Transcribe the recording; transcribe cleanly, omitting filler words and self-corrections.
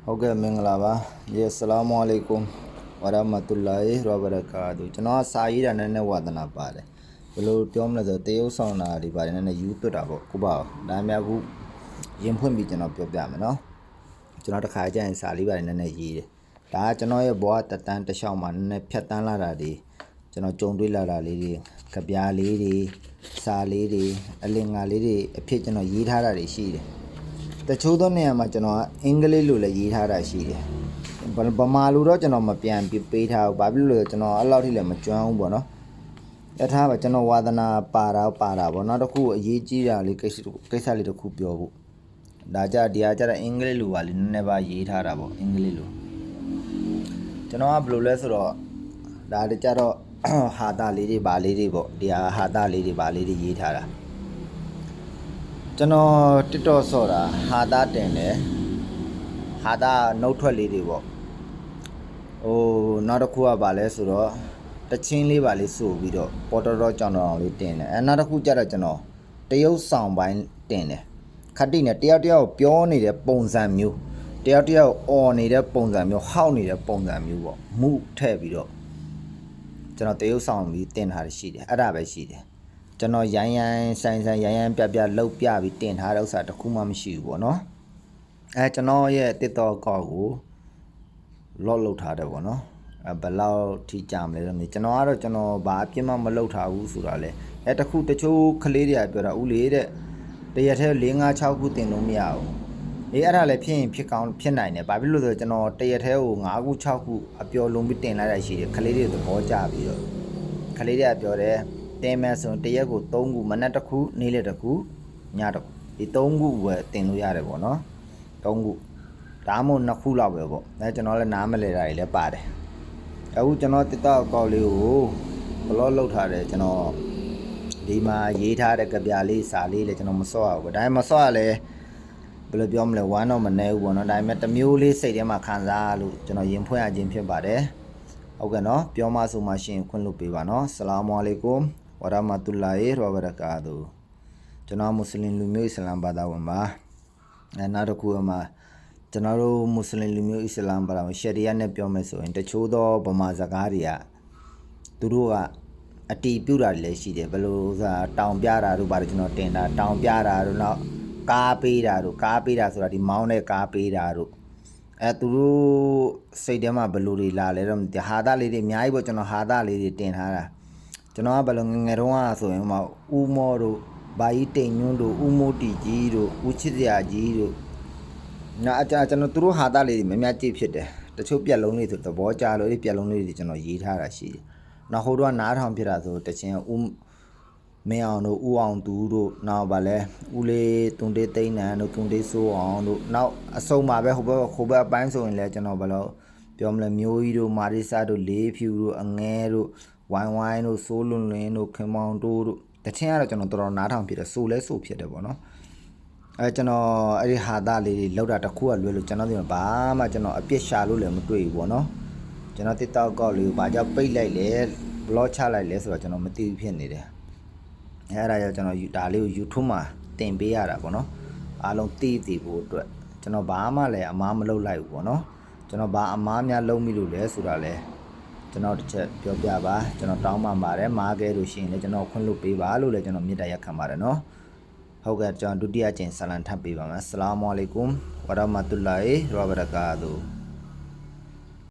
ဟုတ်ကဲ့မင်္ဂလာပါယေဆလာမုအလိုင်ကွမ်ဝရမတူလာဟီဝဘရကာတူကျွန်တော်စာရေးတာနဲ့ဝါသနာပါတယ်ဘယ်လိုပြောမလဲဆိုတရုပ်ဆောင်တာဒီပါတယ်နဲ့ယူသွတ်တာပေါ့ကိုပါဒါမှမဟုတ်ရင်ဖွင့်ပြီးကျွန်တော်ပြောပြမယ်နော်ကျွန်တော်တခါကျရင်စာလေးပါတယ်နဲ့ရေးတယ်ဒါကကျွန်တော်ရဲ့ဘဝတတန်းတစ်လျှောက်မှာနည်းနည်းဖြတ်တန်းလာတာဒီကျွန်တော်ကြုံတွေ့လာတာလေးတွေကြပြားလေးတွေစာလေးတွေအလင်္ကာလေးတွေအဖြစ်ကျွန်တော်ရေးထားတာတွေရှိတယ်တချို့သောနေရာမှာကျွန်တော်အင်္ဂလိပ်လိုလည်းရေးထားတာရှိတယ်ဗမာလိုတော့ကျွန်တော်မပြန်ပေးထားဘူးဘာဖြစ်လို့လဲကျွန်တော်အဲ့လောက်ထိလည်းမကျွမ်းဘူးပေါ့နော်တထားပါကျွန်တော်ဝါသနာပါတာပေါ့နောက်တစ်ခုအရေးကြီးတာလေးကိစ္စလေးတစ်ခုပြောဖို့ဒါကြဒီဟာကြတဲ့အင်္ဂလိပ်လိုပါလေးနည်းနည်းပါရေးထားတာပေါ့အင်္ဂလိပ်လိုကျွန်တော်ကဘယ်လိုလဲဆိုတော့ဒါတကြတော့ဟာတာလေးတွေပါလေးတွေပေါ့ဒီဟာတာလေးတွေပါလေးတွေရေးထားတာကျွန်တော် TikTok ဆော့တာဟာတာတင်တယ်ဟာတာနှုတ်ထွက်လေးတွေပေါ့နောက်တစ်ခုကပါလဲဆိုတော့တချင်းလေးပါလေးဆိုပြီးတော့ပေါ်တော်ကြောင်တော်လေးတင်တယ်နောက်တစ်ခုကျတော့ကျွန်တော်တရုပ်ဆောင်ပိုင်းတင်တယ်ခတိနဲ့တယောက်ပြောနေတဲ့ပုံစံမျိုးတယောက်အော်နေတဲ့ပုံစံမျိုးဟောက်နေတဲ့ပုံစံမျိုးပေါ့မှုထည့်ပြီးတော့ကျွန်တော်တရုပ်ဆောင်ပြီးတင်ထားတာရှိတယ်အဲ့ဒါပဲရှိတယ်ကျွန်တော်ရိုင်းဆိုင်ပြလှုပ်ပြပြီးတင်ထားတဲ့ဥစ္စာတစ်ခုမှမရှိဘူးပေါ့နော်ကျွန်တော်ရဲ့ TikTok ကောက်ကိုလော့လုပ်ထားတယ်ပေါ့နော်ဘယ်လောက်ထိကြမလဲတော့မသိကျွန်တော်ကတော့ကျွန်တော်ဘာအပြစ်မှမလုပ်ထားဘူးဆိုတာလေတချို့ကလေးတွေကပြောတာဦးလေးတဲ့တရက်ထဲ4 5 6ခုတင်လို့မရဘူးအဲ့ဒါလည်းဖြစ်ရင်ဖြစ်ကောင်းဖြစ်နိုင်တယ်ဘာဖြစ်လို့လဲဆိုတော့ကျွန်တော်တရက်ထဲကို5ခု6ခုအပျော်လုံးပြီးတင်လိုက်တာရှိတယ်ကလေးတွေသဘောကျပြီးတော့ကလေးတွေကပြောတယ်တင်မယ်ဆိုရင်တရက်ကို3ခုမနက်တစ်ခုနေ့လယ်တစ်ခုညတစ်ခုဒီ3ခုပဲတင်လို့ရတယ်ပေါ့နော်3ခုဒါမှမဟုတ်2ခုလောက်ပဲပေါ့ကျွန်တော်လည်းနားမလဲတာတွေလည်းပါတယ်အခုကျွန်တော် TikTok အကောင့်လေးကိုဘလော့လုပ်ထားတယ်ကျွန်တော်ဒီမှာရေးထားတဲ့ကြပြလေးစာလေးလည်းကျွန်တော်မစော့ရဘူးဒါပေမဲ့မစော့ရလဲဘယ်လိုပြောမလဲဝမ်းတော့မနေဘူးပေါ့နော်ဒါပေမဲ့တစ်မျိုးလေးစိတ်ထဲမှာခံစားလို့ကျွန်တော်ရင်ဖွင့်ရခြင်းဖြစ်ပါတယ်ဟုတ်ကဲ့နော်ပြောမှဆိုမှရှင်ခွင့်လုပ်ပေးပါနော်ဆလာမုအလိုင်ကွမ်ဝရမတူလာဟီဝဘရကာတူကျွန်တော်မွတ်စလင်လူမျိုးအစ္စလာမ်ဘာသာဝင်ပါနောက်တစ်ခုမှာကျွန်တော်တို့မွတ်စလင်လူမျိုးအစ္စလာမ်ဘာသာဝင်ရှရီယာနဲ့ပြောမယ်ဆိုရင်တချို့သောဗမာစကားတွေကသူတို့ကအတီးပြုတ်တာလည်းရှိတယ်ဘယ်လိုဆိုတာတောင်ပြတာတို့ပါတယ်ကျွန်တော်တင်တာတောင်ပြတာတို့နောက်ကားပေးတာဆိုတာဒီမောင်းတဲ့ကားပေးတာတို့သူတို့စိတ်ထဲမှာဘယ်လိုတွေလာလဲတော့ဟာသားလေးတွေအများကြီးပေါ့ကျွန်တော်ဟာသားလေးတွေတင်ထားတာကျွန်တော်ကဘယ်လိုငယ်တုန်းကဆိုရင်ဥမောတို့ဘာကြီးတိန်ညွန်းတို့ဥမိုးတီကြီးတို့ဦးချစ်စရာကြီးတို့ကျွန်တော်သူတို့ဟာသားလေးတွေများကြည့်ဖြစ်တယ်တချို့ပြက်လုံးလေးဆိုသဘောကျလို့ဒီပြက်လုံးလေးတွေကျွန်တော်ရေးထားတာရှိတယ်နောက်ဟိုတော့နားထောင်ဖြစ်တာဆိုတချင်းမင်းအောင်တို့ဦးအောင်သူတို့နောက်ဗာလဲဦးလေးတုံတေးသိန်းနန်တို့တုံတေးစိုးအောင်တို့နောက်အစုံမှာပဲဟိုဘက်အပိုင်းဆိုရင်လည်းကျွန်တော်ဘယ်လိုပြောမလဲမျိုးကြီးတို့မာရီဆာတို့လေးဖြူတို့အငဲတို့ဝိုင်းတို့စိုးလွန်တို့ခင်မောင်တို့တချင်းကတော့ကျွန်တော်တော်နားထောင်ဖြစ်တယ်ဆိုလဲဆိုဖြစ်တယ်ပေါ့နော်ကျွန်တော်အဲ့ဒီဟာသားလေးတွေလောက်တာတစ်ခုကလွယ်လို့ကျွန်တော်ဒီမှာဘာမှကျွန်တော်အပြစ်ရှာလို့လည်းမတွေ့ဘူးပေါ့နော်ကျွန်တော် TikTok ကောက်လေးကိုဘာကြောင့်ပိတ်လိုက်လဲ blog ချလိုက်လဲဆိုတော့ကျွန်တော်မသိဘူးဖြစ်နေတယ်အဲ့ဒါကြောင့်ကျွန်တော်ဒါလေးကို YouTube မှာတင်ပေးရတာပေါ့နော်အားလုံးသိဖို့အတွက်ကျွန်တော်ဘာမှလည်းအမားမလုပ်လိုက်ဘူးပေါ့နော်ကျွန်တော်ဘာအမားများလုံးမိလို့လဲဆိုတာလဲကျွန်တော်တစ်ချက်ပြောပြပါကျွန်တော်တောင်းပန်ပါတယ်မားခဲ့လို့ရှိရင်လည်းကျွန်တော်ခွင့်လွှတ်ပေးပါလို့လည်းကျွန်တော်မေတ္တာရပ်ခံပါတယ်နော်ဟုတ်ကဲ့ကျွန်တော်ဒုတိယကျင်ဆလန်ထပ်ပေးပါမယ်အစ္စလာမုအလိုင်ကွမ်ဝရမတူလာဟီဝဘရကာတူ